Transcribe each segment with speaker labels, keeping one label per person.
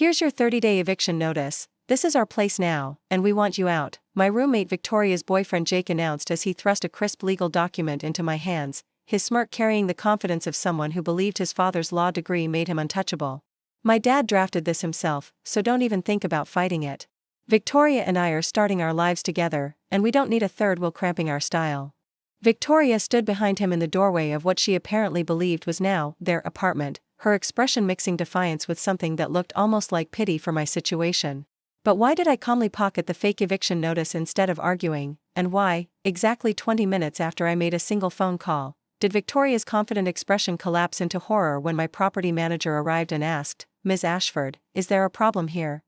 Speaker 1: Here's your 30-day eviction notice. This is our place now, and we want you out, my roommate Victoria's boyfriend Jake announced as he thrust a crisp legal document into my hands, his smirk carrying the confidence of someone who believed his father's law degree made him untouchable. My dad drafted this himself, so don't even think about fighting it. Victoria and I are starting our lives together, and we don't need a third wheel cramping our style. Victoria stood behind him in the doorway of what she apparently believed was now their apartment, her expression mixing defiance with something that looked almost like pity for my situation. But why did I calmly pocket the fake eviction notice instead of arguing, and why, exactly 20 minutes after I made a single phone call, did Victoria's confident expression collapse into horror when my property manager arrived and asked, "Ms. Ashford, is there a problem here?"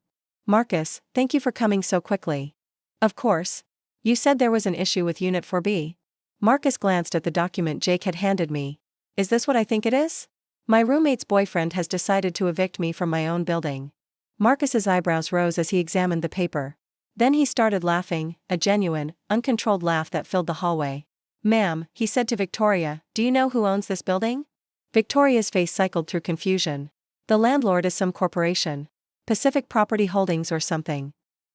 Speaker 1: "Marcus, thank you for coming so quickly." "Of course. You said there was an issue with Unit 4B. Marcus glanced at the document Jake had handed me. "Is this what I think it is? My roommate's boyfriend has decided to evict me from my own building." Marcus's eyebrows rose as he examined the paper. Then he started laughing, a genuine, uncontrolled laugh that filled the hallway. "Ma'am," he said to Victoria, "do you know who owns this building?" Victoria's face cycled through confusion. "The landlord is some corporation. Pacific Property Holdings or something."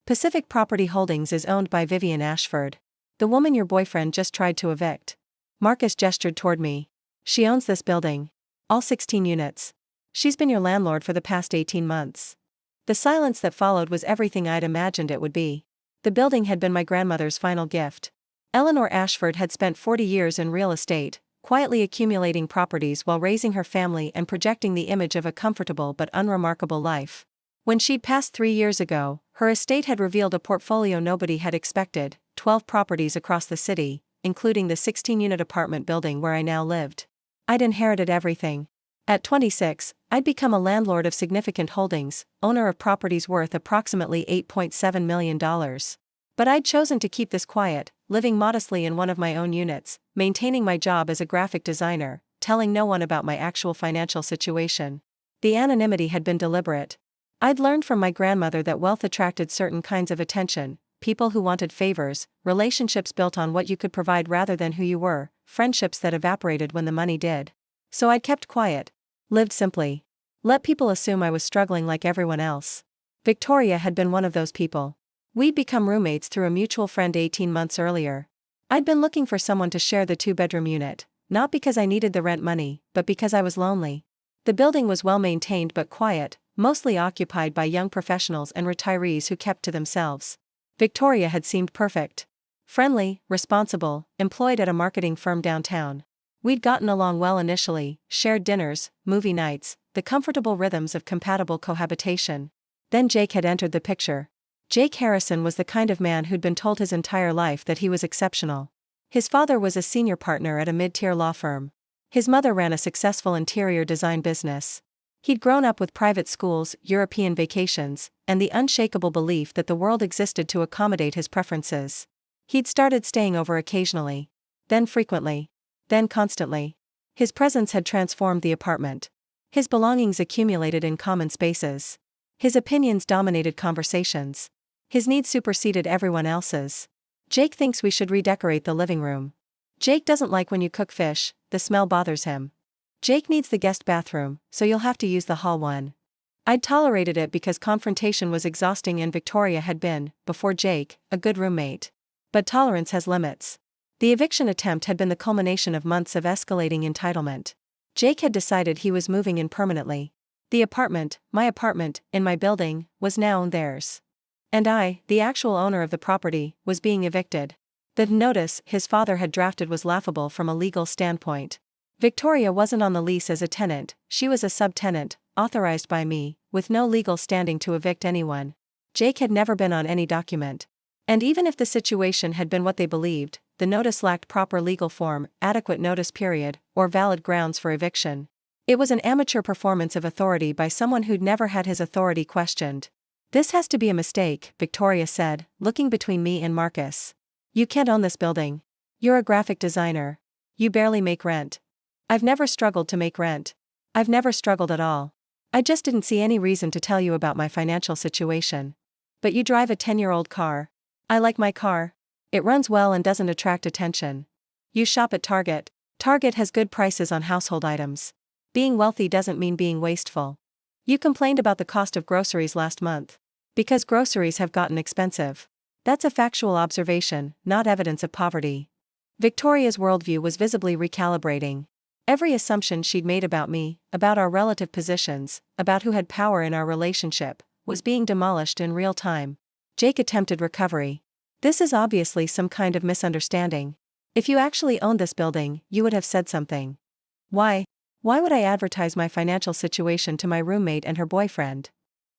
Speaker 1: "Pacific Property Holdings is owned by Vivian Ashford. The woman your boyfriend just tried to evict." Marcus gestured toward me. "She owns this building. All 16 units. She's been your landlord for the past 18 months. The silence that followed was everything I'd imagined it would be. The building had been my grandmother's final gift. Eleanor Ashford had spent 40 years in real estate, quietly accumulating properties while raising her family and projecting the image of a comfortable but unremarkable life. When she'd passed 3 years ago, her estate had revealed a portfolio nobody had expected, 12 properties across the city, including the 16-unit apartment building where I now lived. I'd inherited everything. At 26, I'd become a landlord of significant holdings, owner of properties worth approximately $8.7 million. But I'd chosen to keep this quiet, living modestly in one of my own units, maintaining my job as a graphic designer, telling no one about my actual financial situation. The anonymity had been deliberate. I'd learned from my grandmother that wealth attracted certain kinds of attention, people who wanted favors, relationships built on what you could provide rather than who you were, friendships that evaporated when the money did. So I'd kept quiet. Lived simply. Let people assume I was struggling like everyone else. Victoria had been one of those people. We'd become roommates through a mutual friend 18 months earlier. I'd been looking for someone to share the 2-bedroom unit, not because I needed the rent money, but because I was lonely. The building was well maintained but quiet, mostly occupied by young professionals and retirees who kept to themselves. Victoria had seemed perfect. Friendly, responsible, employed at a marketing firm downtown. We'd gotten along well initially, shared dinners, movie nights, the comfortable rhythms of compatible cohabitation. Then Jake had entered the picture. Jake Harrison was the kind of man who'd been told his entire life that he was exceptional. His father was a senior partner at a mid-tier law firm. His mother ran a successful interior design business. He'd grown up with private schools, European vacations, and the unshakable belief that the world existed to accommodate his preferences. He'd started staying over occasionally. Then frequently. Then constantly. His presence had transformed the apartment. His belongings accumulated in common spaces. His opinions dominated conversations. His needs superseded everyone else's. Jake thinks we should redecorate the living room. Jake doesn't like when you cook fish, the smell bothers him. Jake needs the guest bathroom, so you'll have to use the hall one. I'd tolerated it because confrontation was exhausting and Victoria had been, before Jake, a good roommate. But tolerance has limits. The eviction attempt had been the culmination of months of escalating entitlement. Jake had decided he was moving in permanently. The apartment, my apartment, in my building, was now theirs. And I, the actual owner of the property, was being evicted. The notice his father had drafted was laughable from a legal standpoint. Victoria wasn't on the lease as a tenant, she was a subtenant, authorized by me, with no legal standing to evict anyone. Jake had never been on any document. And even if the situation had been what they believed, the notice lacked proper legal form, adequate notice period, or valid grounds for eviction. It was an amateur performance of authority by someone who'd never had his authority questioned. "This has to be a mistake," Victoria said, looking between me and Marcus. "You can't own this building. You're a graphic designer. You barely make rent." "I've never struggled to make rent. I've never struggled at all. I just didn't see any reason to tell you about my financial situation. But you drive a 10-year-old car. I like my car. It runs well and doesn't attract attention. You shop at Target. Target has good prices on household items. Being wealthy doesn't mean being wasteful. You complained about the cost of groceries last month. Because groceries have gotten expensive. That's a factual observation, not evidence of poverty. Victoria's worldview was visibly recalibrating. Every assumption she'd made about me, about our relative positions, about who had power in our relationship, was being demolished in real time. Jake attempted recovery. This is obviously some kind of misunderstanding. If you actually owned this building, you would have said something. Why? Why would I advertise my financial situation to my roommate and her boyfriend?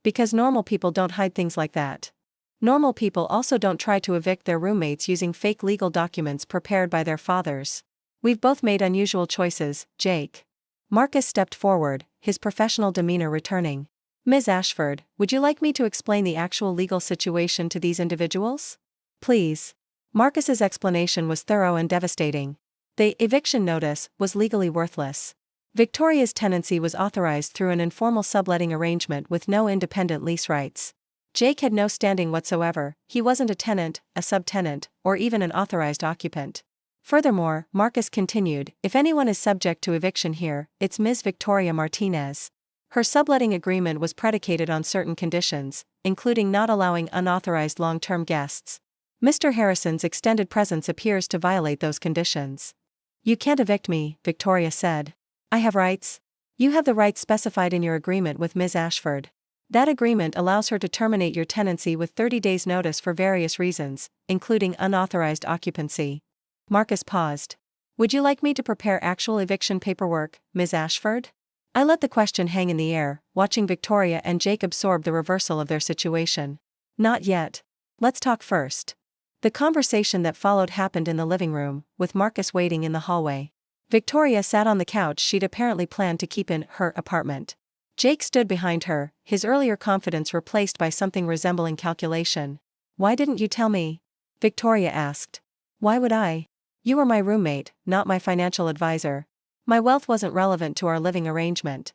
Speaker 1: Because normal people don't hide things like that. Normal people also don't try to evict their roommates using fake legal documents prepared by their fathers. We've both made unusual choices, Jake. Marcus stepped forward, his professional demeanor returning. Ms. Ashford, would you like me to explain the actual legal situation to these individuals? Please. Marcus's explanation was thorough and devastating. The eviction notice was legally worthless. Victoria's tenancy was authorized through an informal subletting arrangement with no independent lease rights. Jake had no standing whatsoever, he wasn't a tenant, a subtenant, or even an authorized occupant. Furthermore, Marcus continued, if anyone is subject to eviction here, it's Ms. Victoria Martinez. Her subletting agreement was predicated on certain conditions, including not allowing unauthorized long-term guests. Mr. Harrison's extended presence appears to violate those conditions. You can't evict me, Victoria said. I have rights. You have the rights specified in your agreement with Ms. Ashford. That agreement allows her to terminate your tenancy with 30 days' notice for various reasons, including unauthorized occupancy. Marcus paused. Would you like me to prepare actual eviction paperwork, Ms. Ashford? I let the question hang in the air, watching Victoria and Jake absorb the reversal of their situation. Not yet. Let's talk first. The conversation that followed happened in the living room, with Marcus waiting in the hallway. Victoria sat on the couch she'd apparently planned to keep in her apartment. Jake stood behind her, his earlier confidence replaced by something resembling calculation. Why didn't you tell me? Victoria asked. Why would I? You were my roommate, not my financial advisor. My wealth wasn't relevant to our living arrangement.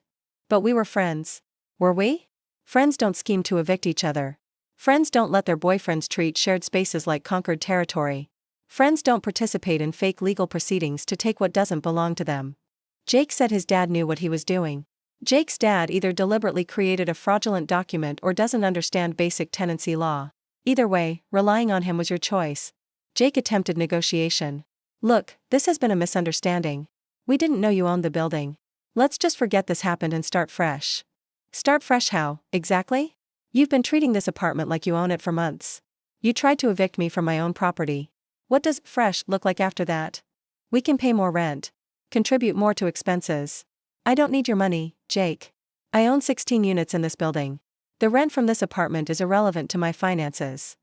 Speaker 1: But we were friends. Were we? Friends don't scheme to evict each other. Friends don't let their boyfriends treat shared spaces like conquered territory. Friends don't participate in fake legal proceedings to take what doesn't belong to them. Jake said his dad knew what he was doing. Jake's dad either deliberately created a fraudulent document or doesn't understand basic tenancy law. Either way, relying on him was your choice. Jake attempted negotiation. Look, this has been a misunderstanding. We didn't know you owned the building. Let's just forget this happened and start fresh. Start fresh how, exactly? You've been treating this apartment like you own it for months. You tried to evict me from my own property. What does fresh look like after that? We can pay more rent. Contribute more to expenses. I don't need your money, Jake. I own 16 units in this building. The rent from this apartment is irrelevant to my finances.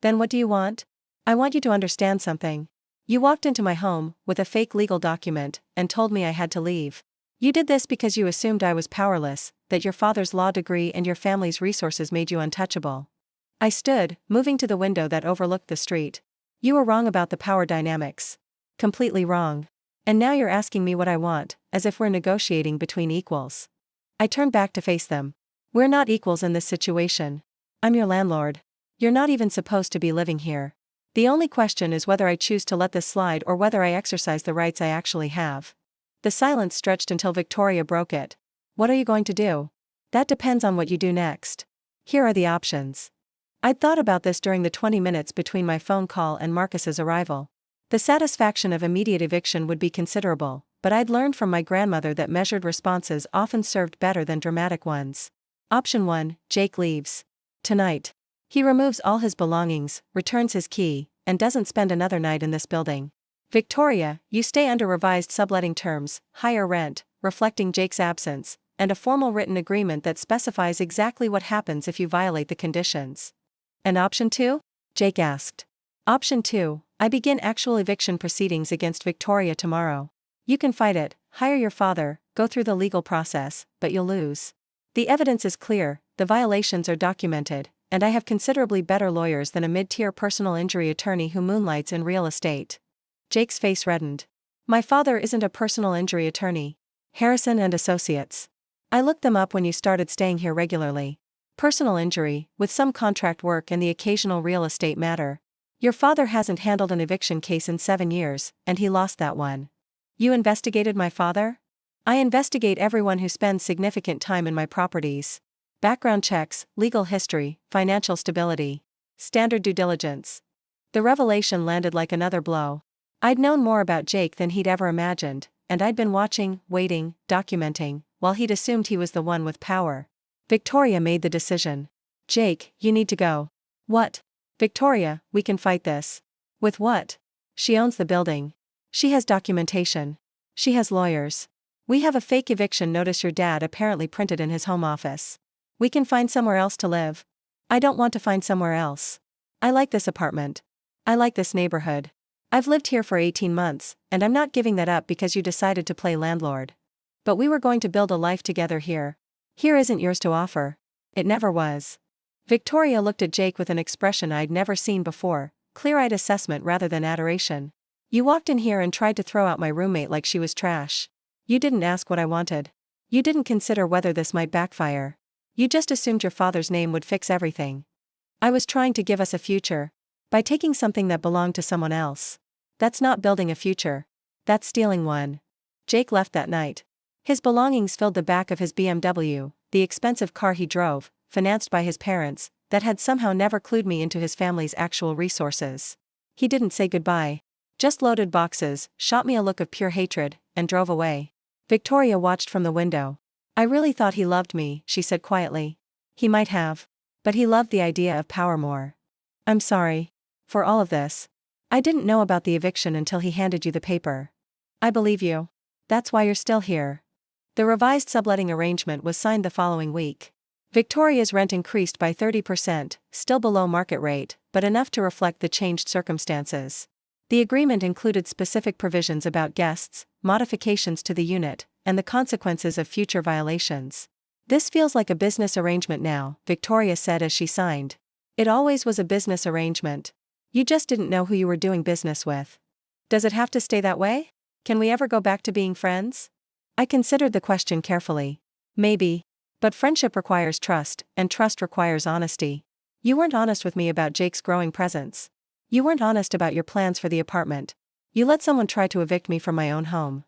Speaker 1: Then what do you want? I want you to understand something. You walked into my home, with a fake legal document, and told me I had to leave. You did this because you assumed I was powerless, that your father's law degree and your family's resources made you untouchable. I stood, moving to the window that overlooked the street. You were wrong about the power dynamics. Completely wrong. And now you're asking me what I want, as if we're negotiating between equals. I turned back to face them. We're not equals in this situation. I'm your landlord. You're not even supposed to be living here. The only question is whether I choose to let this slide or whether I exercise the rights I actually have. The silence stretched until Victoria broke it. What are you going to do? That depends on what you do next. Here are the options. I'd thought about this during the 20 minutes between my phone call and Marcus's arrival. The satisfaction of immediate eviction would be considerable, but I'd learned from my grandmother that measured responses often served better than dramatic ones. Option 1, Jake leaves. Tonight. He removes all his belongings, returns his key, and doesn't spend another night in this building. Victoria, you stay under revised subletting terms, higher rent, reflecting Jake's absence, and a formal written agreement that specifies exactly what happens if you violate the conditions. And option 2? Jake asked. Option 2, I begin actual eviction proceedings against Victoria tomorrow. You can fight it, hire your father, go through the legal process, but you'll lose. The evidence is clear, the violations are documented, and I have considerably better lawyers than a mid-tier personal injury attorney who moonlights in real estate. Jake's face reddened. My father isn't a personal injury attorney. Harrison and Associates. I looked them up when you started staying here regularly. Personal injury, with some contract work and the occasional real estate matter. Your father hasn't handled an eviction case in 7 years, and he lost that one. You investigated my father? I investigate everyone who spends significant time in my properties. Background checks, legal history, financial stability. Standard due diligence. The revelation landed like another blow. I'd known more about Jake than he'd ever imagined, and I'd been watching, waiting, documenting, while he'd assumed he was the one with power. Victoria made the decision. Jake, you need to go. What? Victoria, we can fight this. With what? She owns the building. She has documentation. She has lawyers. We have a fake eviction notice your dad apparently printed in his home office. We can find somewhere else to live. I don't want to find somewhere else. I like this apartment. I like this neighborhood. I've lived here for 18 months, and I'm not giving that up because you decided to play landlord. But we were going to build a life together here. Here isn't yours to offer. It never was. Victoria looked at Jake with an expression I'd never seen before, clear-eyed assessment rather than adoration. You walked in here and tried to throw out my roommate like she was trash. You didn't ask what I wanted. You didn't consider whether this might backfire. You just assumed your father's name would fix everything. I was trying to give us a future. By taking something that belonged to someone else. That's not building a future. That's stealing one. Jake left that night. His belongings filled the back of his BMW, the expensive car he drove, financed by his parents, that had somehow never clued me into his family's actual resources. He didn't say goodbye. Just loaded boxes, shot me a look of pure hatred, and drove away. Victoria watched from the window. I really thought he loved me, she said quietly. He might have. But he loved the idea of power more. I'm sorry. For all of this. I didn't know about the eviction until he handed you the paper. I believe you. That's why you're still here. The revised subletting arrangement was signed the following week. Victoria's rent increased by 30%, still below market rate, but enough to reflect the changed circumstances. The agreement included specific provisions about guests, modifications to the unit, and the consequences of future violations. This feels like a business arrangement now, Victoria said as she signed. It always was a business arrangement. You just didn't know who you were doing business with. Does it have to stay that way? Can we ever go back to being friends? I considered the question carefully. Maybe. But friendship requires trust, and trust requires honesty. You weren't honest with me about Jake's growing presence. You weren't honest about your plans for the apartment. You let someone try to evict me from my own home.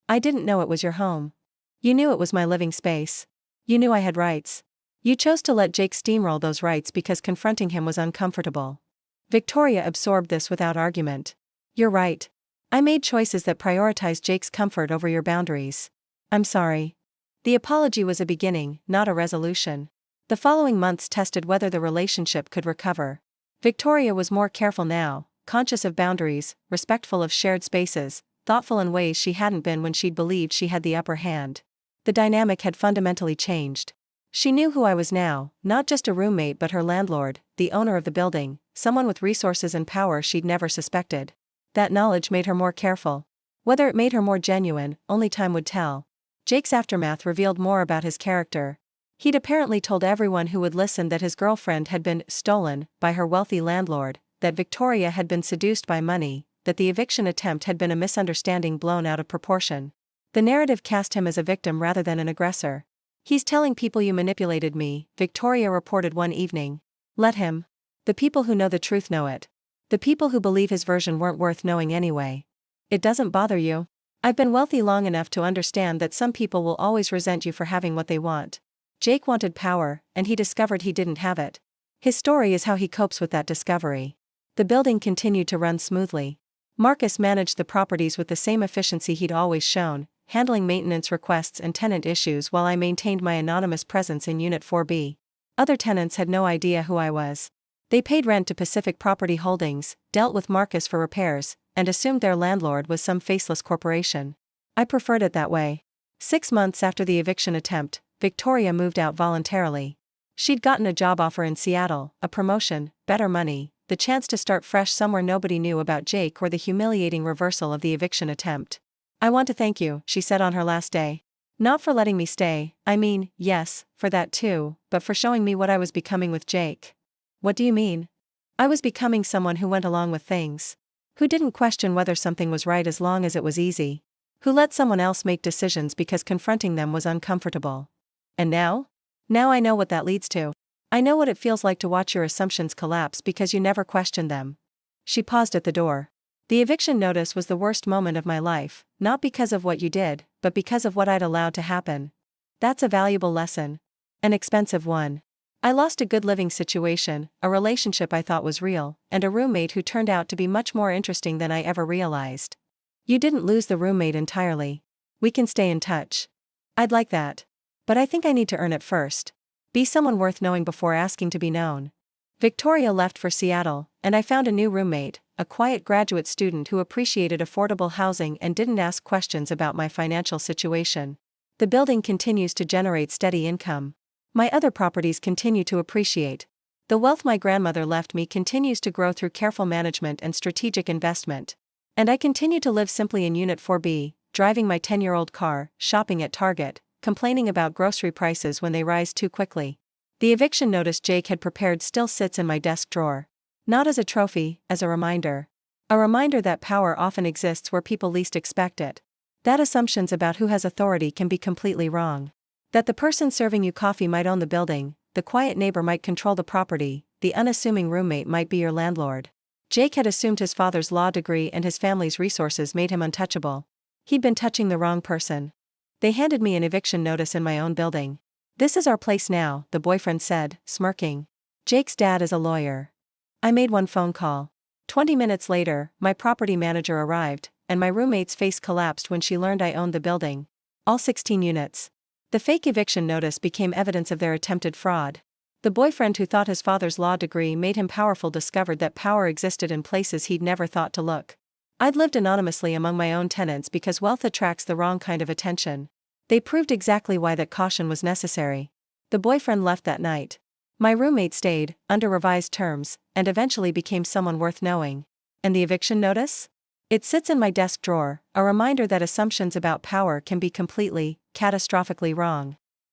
Speaker 1: I didn't know it was your home. You knew it was my living space. You knew I had rights. You chose to let Jake steamroll those rights because confronting him was uncomfortable. Victoria absorbed this without argument. You're right. I made choices that prioritized Jake's comfort over your boundaries. I'm sorry. The apology was a beginning, not a resolution. The following months tested whether the relationship could recover. Victoria was more careful now, conscious of boundaries, respectful of shared spaces, thoughtful in ways she hadn't been when she'd believed she had the upper hand. The dynamic had fundamentally changed. She knew who I was now, not just a roommate but her landlord, the owner of the building, someone with resources and power she'd never suspected. That knowledge made her more careful. Whether it made her more genuine, only time would tell. Jake's aftermath revealed more about his character. He'd apparently told everyone who would listen that his girlfriend had been stolen by her wealthy landlord, that Victoria had been seduced by money, that the eviction attempt had been a misunderstanding blown out of proportion. The narrative cast him as a victim rather than an aggressor. He's telling people you manipulated me, Victoria reported one evening. Let him. The people who know the truth know it. The people who believe his version weren't worth knowing anyway. It doesn't bother you. I've been wealthy long enough to understand that some people will always resent you for having what they want. Jake wanted power, and he discovered he didn't have it. His story is how he copes with that discovery. The building continued to run smoothly. Marcus managed the properties with the same efficiency he'd always shown, handling maintenance requests and tenant issues while I maintained my anonymous presence in Unit 4B. Other tenants had no idea who I was. They paid rent to Pacific Property Holdings, dealt with Marcus for repairs, and assumed their landlord was some faceless corporation. I preferred it that way. 6 months after the eviction attempt, Victoria moved out voluntarily. She'd gotten a job offer in Seattle, a promotion, better money, the chance to start fresh somewhere nobody knew about Jake or the humiliating reversal of the eviction attempt. I want to thank you, she said on her last day. Not for letting me stay, I mean, yes, for that too, but for showing me what I was becoming with Jake. What do you mean? I was becoming someone who went along with things. Who didn't question whether something was right as long as it was easy. Who let someone else make decisions because confronting them was uncomfortable. And now? Now I know what that leads to. I know what it feels like to watch your assumptions collapse because you never questioned them. She paused at the door. The eviction notice was the worst moment of my life, not because of what you did, but because of what I'd allowed to happen. That's a valuable lesson. An expensive one. I lost a good living situation, a relationship I thought was real, and a roommate who turned out to be much more interesting than I ever realized. You didn't lose the roommate entirely. We can stay in touch. I'd like that. But I think I need to earn it first. Be someone worth knowing before asking to be known. Victoria left for Seattle, and I found a new roommate, a quiet graduate student who appreciated affordable housing and didn't ask questions about my financial situation. The building continues to generate steady income. My other properties continue to appreciate. The wealth my grandmother left me continues to grow through careful management and strategic investment. And I continue to live simply in Unit 4B, driving my 10-year-old car, shopping at Target, complaining about grocery prices when they rise too quickly. The eviction notice Jake had prepared still sits in my desk drawer. Not as a trophy, as a reminder. A reminder that power often exists where people least expect it. That assumptions about who has authority can be completely wrong. That the person serving you coffee might own the building, the quiet neighbor might control the property, the unassuming roommate might be your landlord. Jake had assumed his father's law degree and his family's resources made him untouchable. He'd been touching the wrong person. They handed me an eviction notice in my own building. This is our place now, the boyfriend said, smirking. Jake's dad is a lawyer. I made one phone call. 20 minutes later, my property manager arrived, and my roommate's face collapsed when she learned I owned the building. All 16 units. The fake eviction notice became evidence of their attempted fraud. The boyfriend who thought his father's law degree made him powerful discovered that power existed in places he'd never thought to look. I'd lived anonymously among my own tenants because wealth attracts the wrong kind of attention. They proved exactly why that caution was necessary. The boyfriend left that night. My roommate stayed, under revised terms, and eventually became someone worth knowing. And the eviction notice? It sits in my desk drawer, a reminder that assumptions about power can be completely, catastrophically wrong.